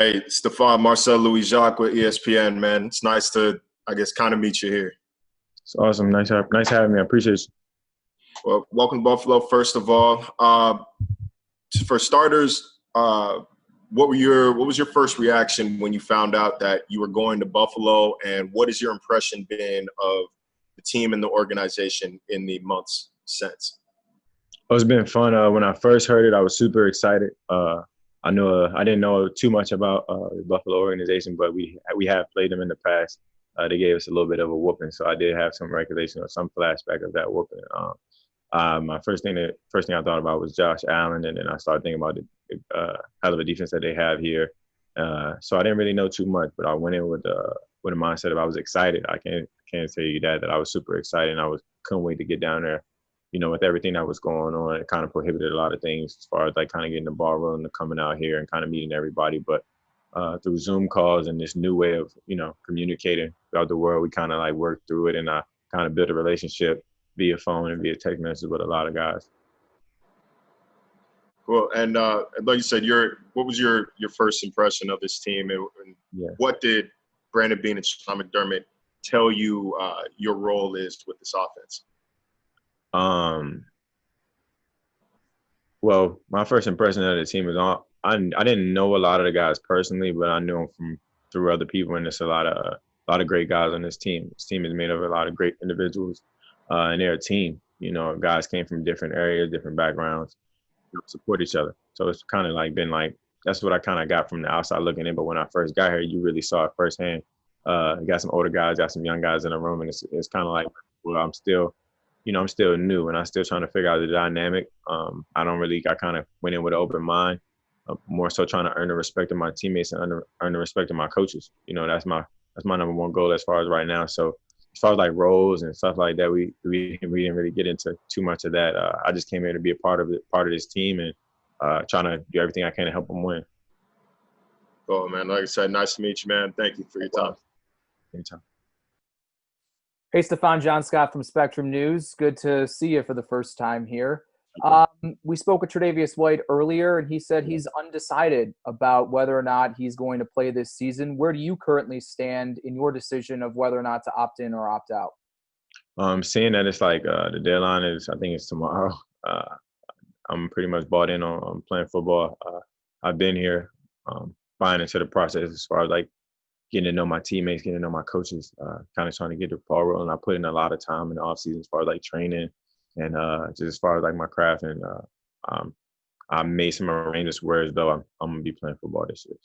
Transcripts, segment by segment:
Hey, Stefon, Marcel Louis Jacques with ESPN, man. It's nice to, I guess, kind of meet you here. It's awesome. Nice having me. I appreciate you. Well, welcome to Buffalo, first of all. For starters, what was your first reaction when you found out that you were going to Buffalo, and what has your impression been of the team and the organization in the months since? It's been fun. When I first heard it, I was super excited. I didn't know too much about the Buffalo organization, but we have played them in the past. They gave us a little bit of a whooping, so I did have some recollection or some flashback of that whooping. My first thing I thought about was Josh Allen, and then I started thinking about the hell of a defense that they have here. So I didn't really know too much, but I went in with a mindset of I was excited. I can't tell you that I was super excited, and couldn't wait to get down there. You know, with everything that was going on, it kind of prohibited a lot of things as far as like kind of getting the ball rolling, coming out here and kind of meeting everybody. But through Zoom calls and this new way of, communicating throughout the world, we kind of like worked through it, and I kind of built a relationship via phone and via text message with a lot of guys. Cool. And like you said, what was your first impression of this team, and what did Brandon Beane and Sean McDermott tell you your role is with this offense? Well, my first impression of the team is I didn't know a lot of the guys personally, but I knew them through other people, and there's a lot of great guys on this team. This team is made of a lot of great individuals, and they're a team. You know, guys came from different areas, different backgrounds, support each other. So it's kind of like been like that's what I kind of got from the outside looking in. But when I first got here, you really saw it firsthand. You got some older guys, got some young guys in the room, and it's kind of like, well, I'm still new, and I'm still trying to figure out the dynamic. I kind of went in with an open mind, more so trying to earn the respect of my teammates and earn the respect of my coaches. You know, that's my number one goal as far as right now. So as far as like roles and stuff like that, we didn't really get into too much of that. I just came here to be a part of this team and trying to do everything I can to help them win. Cool, man. Like I said, nice to meet you, man. Thank you for your time. Anytime. Hey, Stefon, John Scott from Spectrum News. Good to see you for the first time here. We spoke with Tre'Davious White earlier, and he said he's undecided about whether or not he's going to play this season. Where do you currently stand in your decision of whether or not to opt in or opt out? Seeing that it's like the deadline I think it's tomorrow. I'm pretty much bought in on playing football. I've been here buying into the process as far as like getting to know my teammates, getting to know my coaches, kind of trying to get the ball rolling. I put in a lot of time in the offseason as far as like training and just as far as like my craft. And I made some arrangements where as though I'm going to be playing football this year.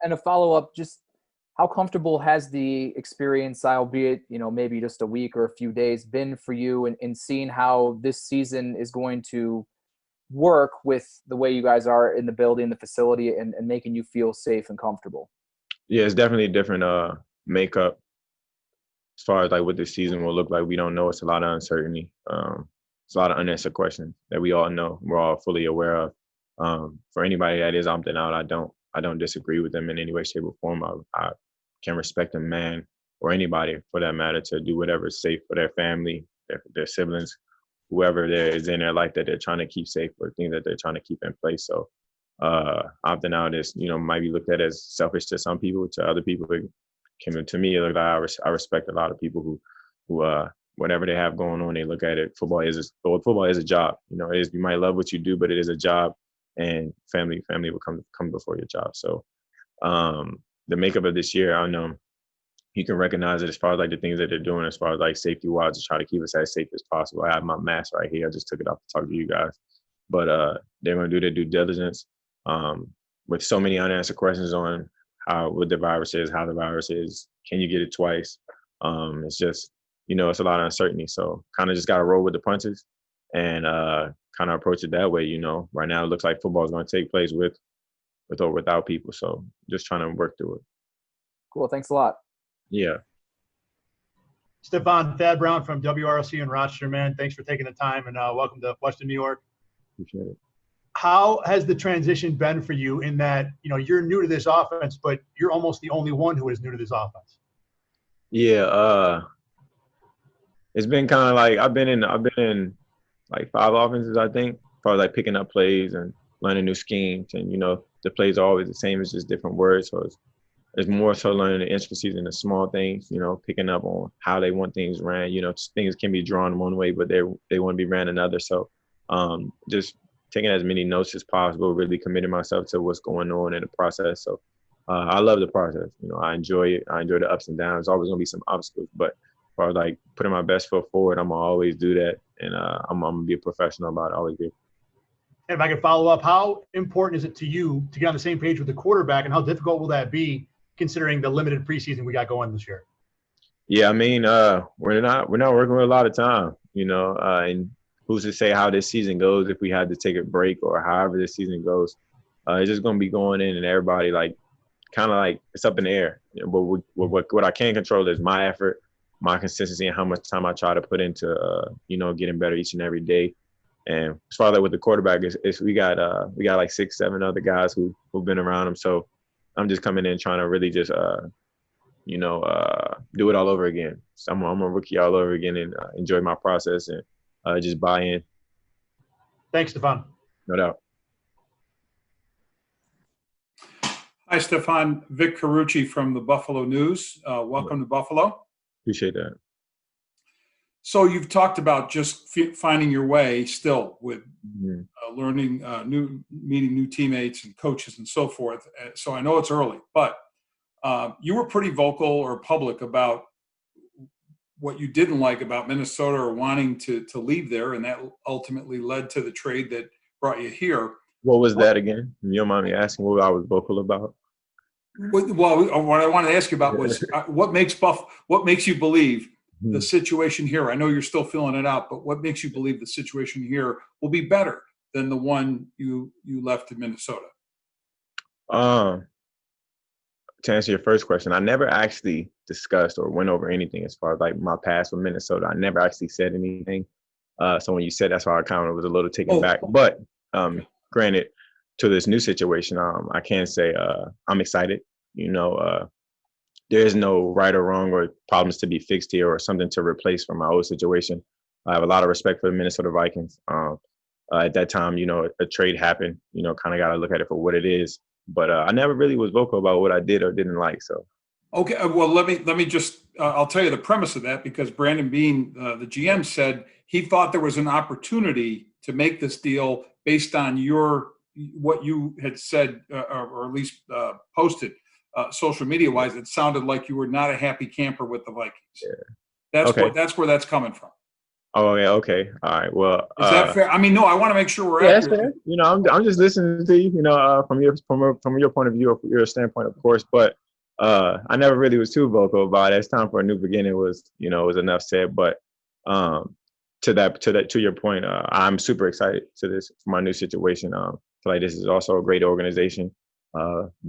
And a follow-up, just how comfortable has the experience, albeit, maybe just a week or a few days, been for you in seeing how this season is going to work with the way you guys are in the building, the facility, and making you feel safe and comfortable? Yeah, it's definitely a different makeup as far as like what this season will look like. We don't know. It's a lot of uncertainty. It's a lot of unanswered questions that we all know. We're all fully aware of. For anybody that is opting out, I don't disagree with them in any way, shape, or form. I can respect a man or anybody for that matter to do whatever is safe for their family, their siblings, whoever there is in their life that they're trying to keep safe or things that they're trying to keep in place. So opting out is, might be looked at as selfish to some people. To other people, to me, I respect a lot of people who whatever they have going on, they look at it. Football is a job. You might love what you do, but it is a job, and family will come before your job. So the makeup of this year, I know you can recognize it as far as like the things that they're doing as far as like safety wise to try to keep us as safe as possible. I have my mask right here. I just took it off to talk to you guys, but they're going to do their due diligence. With so many unanswered questions on what the virus is, how the virus is, can you get it twice? It's just, it's a lot of uncertainty. So kind of just got to roll with the punches and kind of approach it that way. Right now it looks like football is going to take place with or without people. So just trying to work through it. Cool. Thanks a lot. Yeah. Stefon, Thad Brown from WROC in Rochester, man. Thanks for taking the time and welcome to Western New York. Appreciate it. How has the transition been for you in that, you're new to this offense, but you're almost the only one who is new to this offense? Yeah, it's been kind of like I've been in like 5 offenses, I think, as far as like picking up plays and learning new schemes and, the plays are always the same. It's just different words. So it's more so learning the intricacies and the small things, picking up on how they want things ran. Things can be drawn one way, but they want to be ran another. So just taking as many notes as possible, really committing myself to what's going on in the process. So I love the process. I enjoy it. I enjoy the ups and downs. There's always going to be some obstacles, but as far as like putting my best foot forward, I'm going to always do that. And I'm going to be a professional about it, always be. And if I could follow up, how important is it to you to get on the same page with the quarterback, and how difficult will that be considering the limited preseason we got going this year? Yeah, I mean, we're not working with a lot of time, and who's to say how this season goes if we had to take a break or however this season goes. It's just going to be going in and everybody kind of it's up in the air. But what I can control is my effort, my consistency, and how much time I try to put into, getting better each and every day. And as far as with the quarterback, we got like 6, 7 other guys who've been around him. So I'm just coming in trying to really just, do it all over again. So I'm a rookie all over again and enjoy my process and just buy in. Thanks, Stefon. No doubt. Hi, Stefon. Vic Carucci from the Buffalo News. Welcome to Buffalo. Appreciate that. So you've talked about just finding your way still with learning, meeting new teammates and coaches and so forth. So I know it's early, but you were pretty vocal or public about what you didn't like about Minnesota or wanting to leave there, and that ultimately led to the trade that brought you here. What was that again? You don't mind me asking what I was vocal about? Well, what I wanted to ask you about was what makes you believe the situation here? I know you're still filling it out, but what makes you believe the situation here will be better than the one you left in Minnesota? To answer your first question, I never actually discussed or went over anything as far as my past with Minnesota. I never actually said anything. So when you said, that's why I kind of was a little taken back. But granted, to this new situation, I can say I'm excited. There is no right or wrong or problems to be fixed here or something to replace from my old situation. I have a lot of respect for the Minnesota Vikings. At that time, a trade happened, kind of got to look at it for what it is. But I never really was vocal about what I did or didn't like. So. Okay. Well, let me just, I'll tell you the premise of that, because Brandon Beane, the GM, said he thought there was an opportunity to make this deal based on what you had said, or at least posted social media wise. It sounded like you were not a happy camper with the Vikings. Yeah. That's where that's coming from. Oh yeah. Okay. All right. Well, is that fair? I mean, no. I want to make sure we're accurate. That's fair. I'm just listening to you. From your point of view, or your standpoint, of course. But I never really was too vocal about it. It's time for a new beginning. Was enough said. But to your point, I'm super excited for my new situation. I feel like this is also a great organization,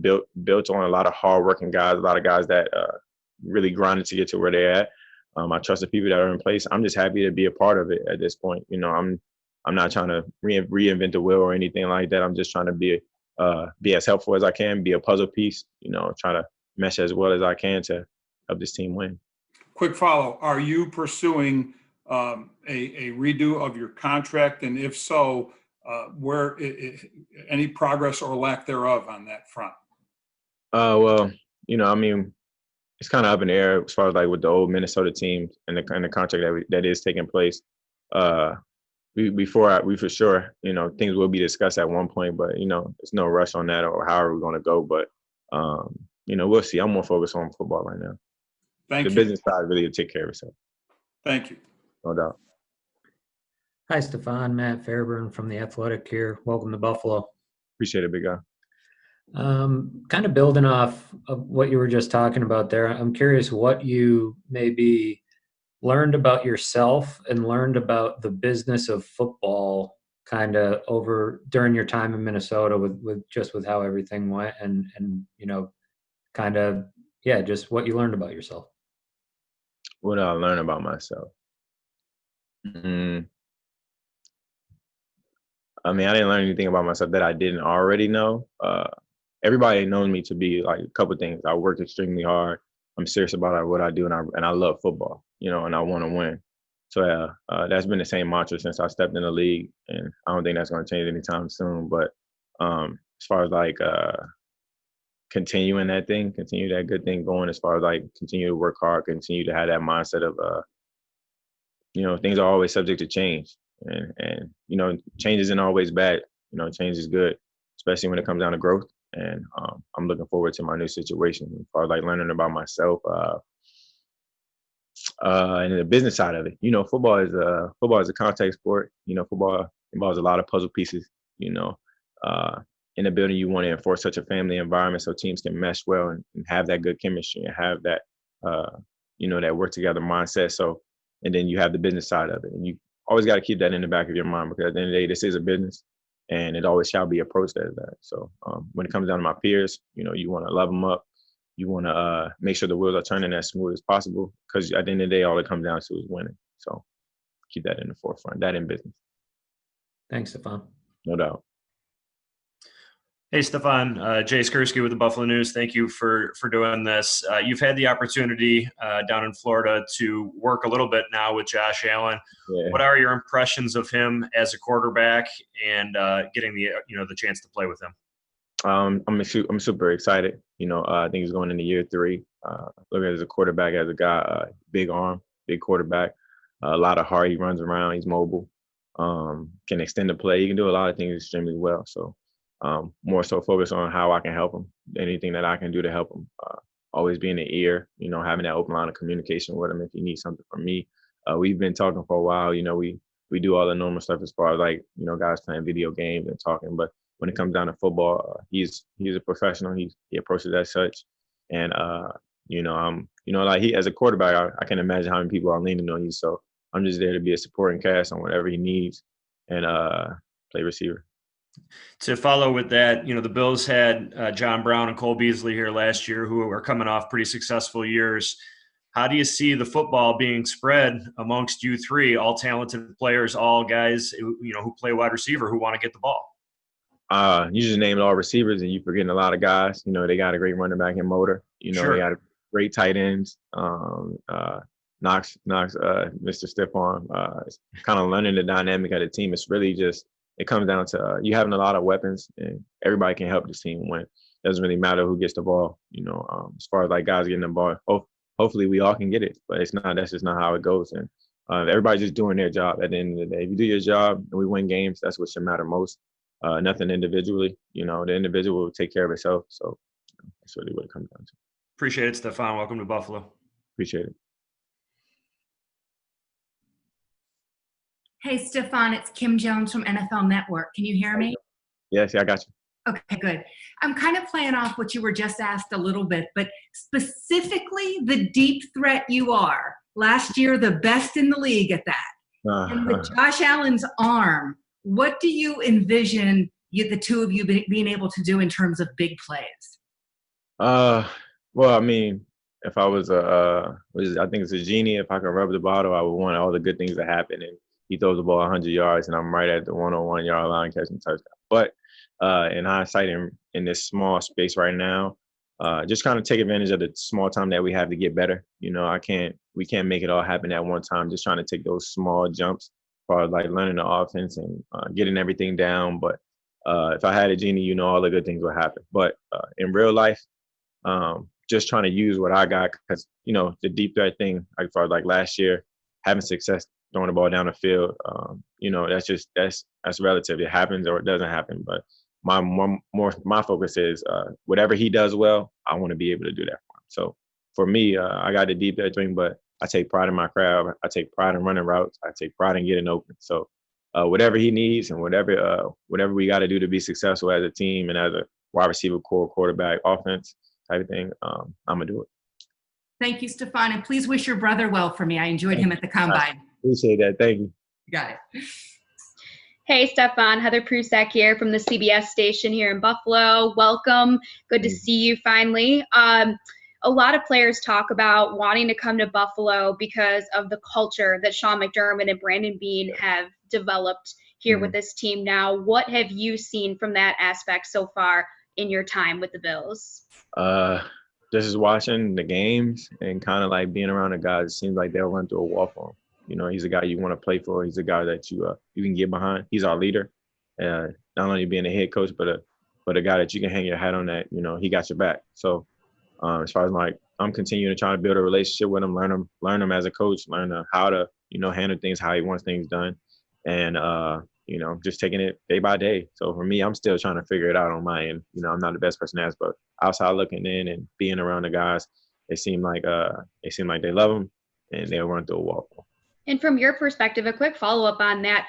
built on a lot of hardworking guys, a lot of guys that really grinded to get to where they're at. I trust the people that are in place. I'm just happy to be a part of it at this point. I'm not trying to reinvent the wheel or anything like that. I'm just trying to be as helpful as I can, be a puzzle piece, try to mesh as well as I can to help this team win. Quick follow. Are you pursuing a redo of your contract? And if so, where any progress or lack thereof on that front? Well, it's kind of up in the air as far as with the old Minnesota team and the contract that is taking place. We for sure, things will be discussed at one point, but there's no rush on that or how are we going to go. But we'll see. I'm more focused on football right now. Thank you. The business side really will take care of itself. Thank you. No doubt. Hi, Stefon. Matt Fairburn from The Athletic here. Welcome to Buffalo. Appreciate it, big guy. Kind of building off of what you were just talking about there, I'm curious what you maybe learned about yourself and learned about the business of football kind of over during your time in Minnesota with how everything went and kind of, just what you learned about yourself. What did I learn about myself? I mean, I didn't learn anything about myself that I didn't already know. Everybody knows me to be a couple of things. I work extremely hard. I'm serious about what I do, and I love football, and I want to win. So that's been the same mantra since I stepped in the league, and I don't think that's going to change anytime soon. But as far as like continue that good thing going, as far as like continue to work hard, continue to have that mindset of things are always subject to change, and change isn't always bad. Change is good, especially when it comes down to growth. And I'm looking forward to my new situation as far as like learning about myself and the business side of it. Football is a contact sport. Football involves a lot of puzzle pieces. In a building, you want to enforce such a family environment so teams can mesh well and have that good chemistry and have that that work together mindset. So, and then you have the business side of it, and you always got to keep that in the back of your mind, because at the end of the day, this is a business, and it always shall be approached as that. So when it comes down to my peers, you want to love them up. You want to make sure the wheels are turning as smooth as possible, because at the end of the day, all it comes down to is winning. So keep that in the forefront, that in business. Thanks, Stefon. No doubt. Hey, Stefon, Jay Skursky with the Buffalo News. Thank you for doing this. You've had the opportunity down in Florida to work a little bit now with Josh Allen. Yeah. What are your impressions of him as a quarterback and getting the chance to play with him? I'm super excited. I think he's going into year 3. Look at as a quarterback, as a guy, big arm, big quarterback, a lot of heart. He runs around. He's mobile. Can extend the play. He can do a lot of things extremely well. So more so focus on how I can help him. Anything that I can do to help him. Always be in the ear. Having that open line of communication with him if he needs something from me. We've been talking for a while. We do all the normal stuff as far as like guys playing video games and talking, but when it comes down to football, he's a professional. He approaches as such, and like he as a quarterback, I can imagine how many people are leaning on you. So I'm just there to be a supporting cast on whatever he needs, and play receiver. To follow with that, the Bills had John Brown and Cole Beasley here last year, who are coming off pretty successful years. How do you see the football being spread amongst you three, all talented players, all guys who play wide receiver, who want to get the ball? You just named all receivers, and you're forgetting a lot of guys. They got a great running back in Motor. Sure. They got great tight ends. Knox, Mr. Stefon. Kind of learning the dynamic of the team. It's really just it comes down to you having a lot of weapons, and everybody can help this team win. It doesn't really matter who gets the ball. As far as like guys getting the ball, hopefully we all can get it, but it's not. That's just not how it goes. And everybody's just doing their job. At the end of the day, if you do your job and we win games, that's what should matter most. Nothing individually. The individual will take care of itself. So that's really what it comes down to. Appreciate it, Stefon. Welcome to Buffalo. Appreciate it. Hey, Stefon, it's Kim Jones from NFL Network. Can you hear me? Yes, I got you. Okay, good. I'm kind of playing off what you were just asked a little bit, but specifically the deep threat you are. Last year, the best in the league at that. And with Josh Allen's arm, what do you envision the two of you being able to do in terms of big plays? Well, I mean, if I was I think it's a genie. If I could rub the bottle, I would want all the good things to happen. And he throws the ball 100 yards, and I'm right at the 101 yard line catching a touchdown. But in hindsight, in this small space right now, just kind of take advantage of the small time that we have to get better. We can't make it all happen at one time. Just trying to take those small jumps, as far as like learning the offense and getting everything down. But if I had a genie, all the good things would happen. But in real life, just trying to use what I got, because the deep threat thing, as far as like last year, having success throwing the ball down the field, that's relative. It happens or it doesn't happen. But my focus is whatever he does well, I want to be able to do that for him. So for me, I got the deep threat thing, but I take pride in my craft. I take pride in running routes. I take pride in getting open. So whatever he needs and whatever we got to do to be successful as a team and as a wide receiver, core, quarterback, offense type of thing, I'm gonna do it. Thank you, Stefon, and please wish your brother well for me. I enjoyed him at the Combine. Appreciate that. Thank you. You got it. Hey, Stefon, Heather Prusak here from the CBS station here in Buffalo. Welcome. Good to see you finally. A lot of players talk about wanting to come to Buffalo because of the culture that Sean McDermott and Brandon Beane have developed here with this team now. What have you seen from that aspect so far in your time with the Bills? Just is watching the games and kind of like being around the guys. It seems like they'll run through a wall for him. He's a guy you want to play for. He's a guy that you can get behind. He's our leader. Not only being a head coach, but but a guy that you can hang your hat on that, you know, he got your back. So as far as like, I'm continuing to try to build a relationship with him, learn him as a coach, learn how to, you know, handle things, how he wants things done. And, you know, just taking it day by day. So for me, I'm still trying to figure it out on my end. You know, I'm not the best person to ask, but outside looking in and being around the guys, it seemed like they love him and they'll run through a wall. And from your perspective, a quick follow-up on that.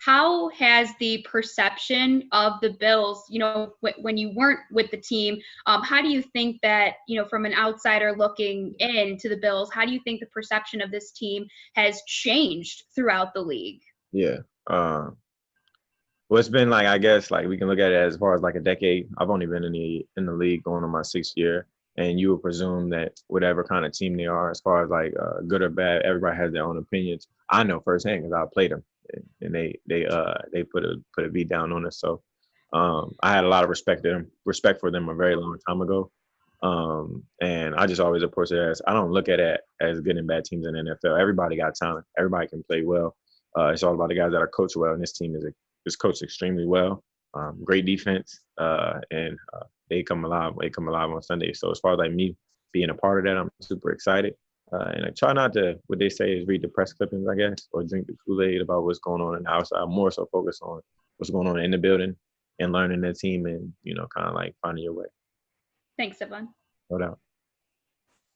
How has the perception of the Bills, you know, when you weren't with the team, how do you think that, you know, from an outsider looking into the Bills, how do you think the perception of this team has changed throughout the league? Yeah. Well, it's been like, I guess, like we can look at it as far as like a decade. I've only been in the league going on my 6th year. And you would presume that whatever kind of team they are, as far as like good or bad, everybody has their own opinions. I know firsthand because I played them, and they put a beat down on us. So I had a lot of respect for them a very long time ago. And I just always approach it as, I don't look at it as good and bad teams in the NFL. Everybody got talent. Everybody can play well. It's all about the guys that are coached well, and this team is coached extremely well. Great defense, and they come alive on Sunday. So as far as like me being a part of that, I'm super excited. And I try not to, what they say is read the press clippings, I guess, or drink the Kool-Aid about what's going on in the outside. I'm more so focused on what's going on in the building and learning the team and, you know, kind of like finding your way. Thanks, Stefon. No doubt.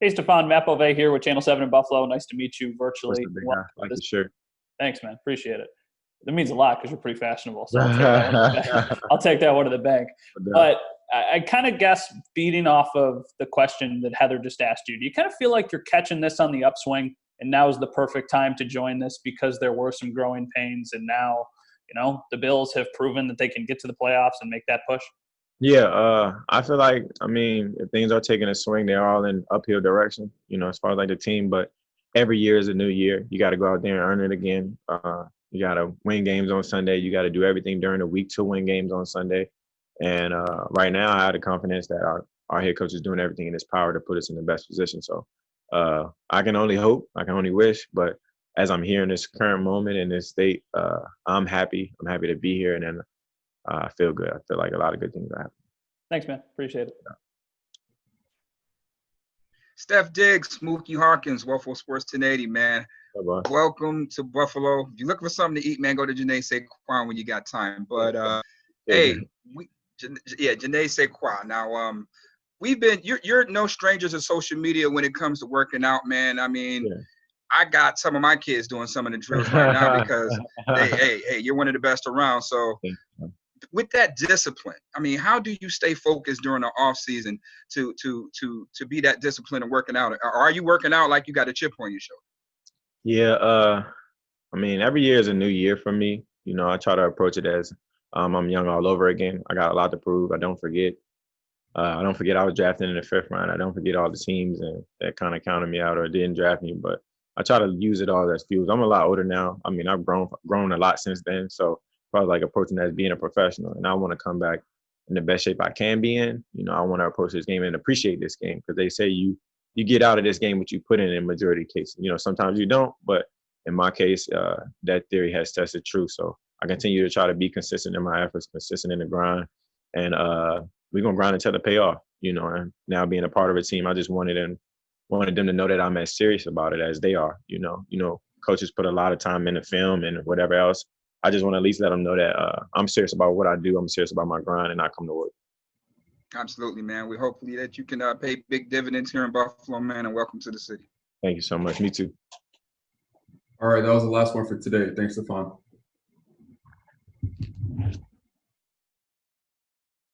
Hey, Stefon, Matt Bove here with Channel 7 in Buffalo. Nice to meet you virtually. Like the shirt. Thanks, man. Appreciate it. That means a lot because you're pretty fashionable. So I'll take that one to the bank. But I kind of guess, beating off of the question that Heather just asked you, do you kind of feel like you're catching this on the upswing and now is the perfect time to join this because there were some growing pains and now, you know, the Bills have proven that they can get to the playoffs and make that push? Yeah, I feel like, I mean, if things are taking a swing, they're all in uphill direction, you know, as far as like the team. But every year is a new year. You got to go out there and earn it again. You got to win games on Sunday. You got to do everything during the week to win games on Sunday. And right now, I have the confidence that our head coach is doing everything in his power to put us in the best position. So I can only hope, I can only wish. But as I'm here in this current moment in this state, I'm happy. I'm happy to be here, and then I feel good. I feel like a lot of good things are happening. Thanks, man. Appreciate it. Yeah. Steph Diggs, Mookie Harkins, Waffle Sports 1080, man. Bye-bye. Welcome to Buffalo. If you're looking for something to eat, man, go to Janae Saquon when you got time. But hey, Janae Saquon. Now, you're no strangers to social media when it comes to working out, man. I mean, I got some of my kids doing some of the drills right now because hey, you're one of the best around. So with that discipline, I mean, how do you stay focused during the off season to be that disciplined and working out? Or are you working out like you got a chip on your shoulder? Yeah, I mean, every year is a new year for me. You know, I try to approach it as I'm young all over again. I got a lot to prove. I don't forget I was drafted in the 5th round. I don't forget all the teams that kind of counted me out or didn't draft me, but I try to use it all as fuels. I'm a lot older now. I mean, I've grown a lot since then. So probably like approaching that as being a professional, and I want to come back in the best shape I can be in. You know, I want to approach this game and appreciate this game, because they say you get out of this game what you put in majority of cases. You know, sometimes you don't, but in my case, that theory has tested true. So I continue to try to be consistent in my efforts, consistent in the grind, and we're gonna grind until it pay off. You know, and now being a part of a team, I just wanted them to know that I'm as serious about it as they are. You know, coaches put a lot of time in the film and whatever else. I just want to at least let them know that I'm serious about what I do. I'm serious about my grind, and I come to work. Absolutely, man. We hopefully that you can pay big dividends here in Buffalo, man, and welcome to the city. Thank you so much. Me too. All right, that was the last one for today. Thanks, Stefon.